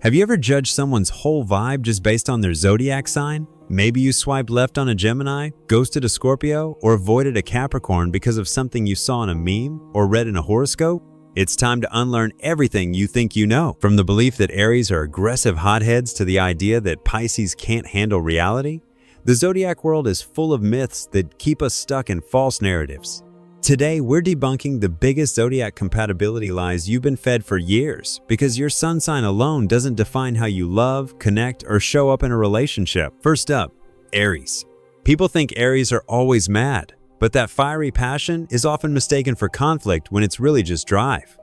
Have you ever judged someone's whole vibe just based on their zodiac sign? Maybe you swiped left on a Gemini, ghosted a Scorpio, or avoided a Capricorn because of something you saw in a meme or read in a horoscope? It's time to unlearn everything you think you know. From the belief that Aries are aggressive hotheads to the idea that Pisces can't handle reality, the zodiac world is full of myths that keep us stuck in false narratives. Today, we're debunking the biggest zodiac compatibility lies you've been fed for years because your sun sign alone doesn't define how you love, connect, or show up in a relationship. First up, Aries. People think Aries are always mad, but that fiery passion is often mistaken for conflict when it's really just drive.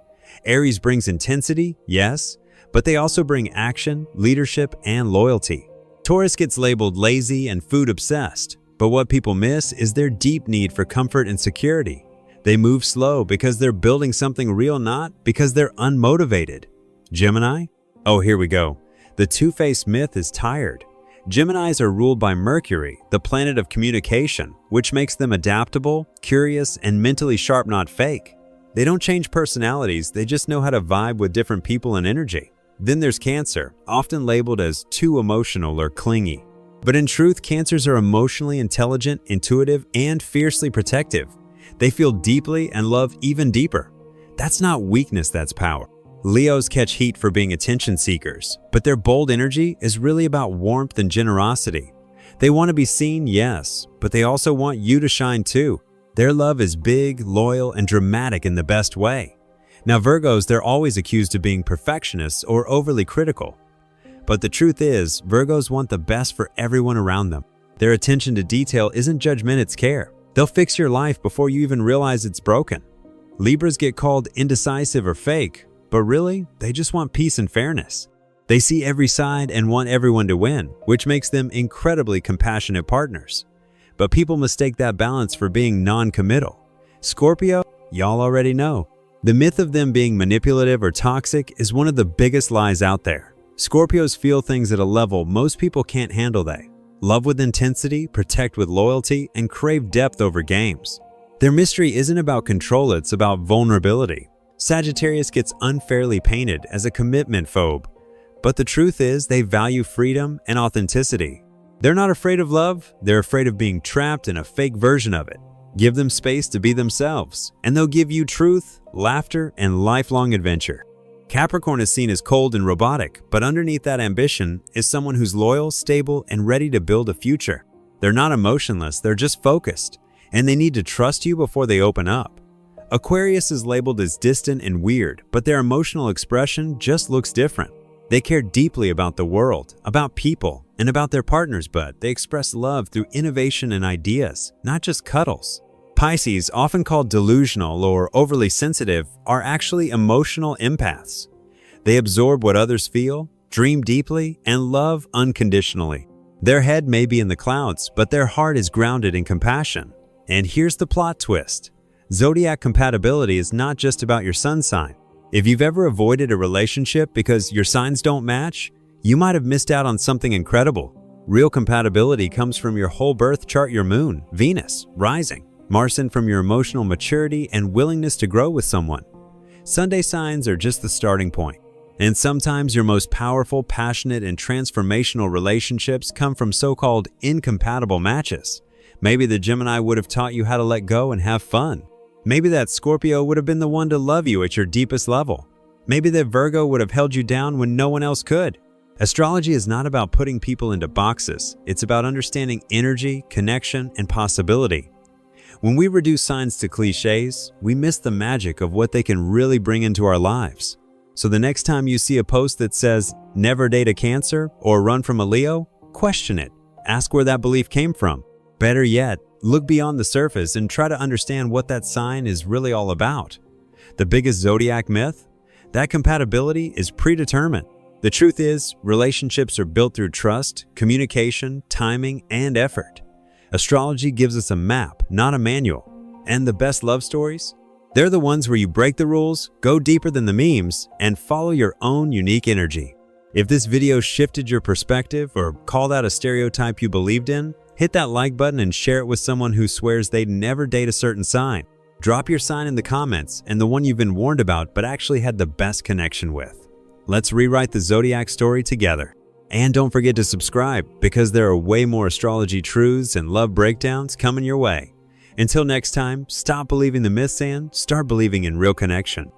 Aries brings intensity, yes, but they also bring action, leadership, and loyalty. Taurus gets labeled lazy and food-obsessed, but what people miss is their deep need for comfort and security. They move slow because they're building something real, not because they're unmotivated. Gemini? Oh, here we go. The two-faced myth is tired. Geminis are ruled by Mercury, the planet of communication, which makes them adaptable, curious, and mentally sharp, not fake. They don't change personalities, they just know how to vibe with different people and energy. Then there's Cancer, often labeled as too emotional or clingy. But in truth, Cancers are emotionally intelligent, intuitive, and fiercely protective. They feel deeply and love even deeper. That's not weakness, that's power. Leos catch heat for being attention seekers, but their bold energy is really about warmth and generosity. They want to be seen, yes, but they also want you to shine too. Their love is big, loyal, and dramatic in the best way. Now Virgos, they're always accused of being perfectionists or overly critical. But the truth is, Virgos want the best for everyone around them. Their attention to detail isn't judgment, it's care. They'll fix your life before you even realize it's broken. Libras get called indecisive or fake, but really, they just want peace and fairness. They see every side and want everyone to win, which makes them incredibly compassionate partners. But people mistake that balance for being non-committal. Scorpio, y'all already know. The myth of them being manipulative or toxic is one of the biggest lies out there. Scorpios feel things at a level most people can't handle. They love with intensity, protect with loyalty, and crave depth over games. Their mystery isn't about control, it's about vulnerability. Sagittarius gets unfairly painted as a commitment phobe, but the truth is they value freedom and authenticity. They're not afraid of love, they're afraid of being trapped in a fake version of it. Give them space to be themselves, and they'll give you truth, laughter, and lifelong adventure. Capricorn is seen as cold and robotic, but underneath that ambition is someone who's loyal, stable, and ready to build a future. They're not emotionless, they're just focused, and they need to trust you before they open up. Aquarius is labeled as distant and weird, but their emotional expression just looks different. They care deeply about the world, about people, and about their partners, but they express love through innovation and ideas, not just cuddles. Pisces, often called delusional or overly sensitive, are actually emotional empaths. They absorb what others feel, dream deeply, and love unconditionally. Their head may be in the clouds, but their heart is grounded in compassion. And here's the plot twist. Zodiac compatibility is not just about your sun sign. If you've ever avoided a relationship because your signs don't match, you might have missed out on something incredible. Real compatibility comes from your whole birth chart, your moon, Venus, rising. Marson from your emotional maturity and willingness to grow with someone. Sunday signs are just the starting point. And sometimes your most powerful, passionate, and transformational relationships come from so-called incompatible matches. Maybe the Gemini would have taught you how to let go and have fun. Maybe that Scorpio would have been the one to love you at your deepest level. Maybe that Virgo would have held you down when no one else could. Astrology is not about putting people into boxes. It's about understanding energy, connection, and possibility. When we reduce signs to cliches, we miss the magic of what they can really bring into our lives. So the next time you see a post that says, "Never date a Cancer" or "Run from a Leo," question it. Ask where that belief came from. Better yet, look beyond the surface and try to understand what that sign is really all about. The biggest zodiac myth? That compatibility is predetermined. The truth is, relationships are built through trust, communication, timing, and effort. Astrology gives us a map, not a manual. And the best love stories? They're the ones where you break the rules, go deeper than the memes, and follow your own unique energy. If this video shifted your perspective or called out a stereotype you believed in, hit that like button and share it with someone who swears they'd never date a certain sign. Drop your sign in the comments and the one you've been warned about but actually had the best connection with. Let's rewrite the zodiac story together. And don't forget to subscribe because there are way more astrology truths and love breakdowns coming your way. Until next time, stop believing the myths and start believing in real connection.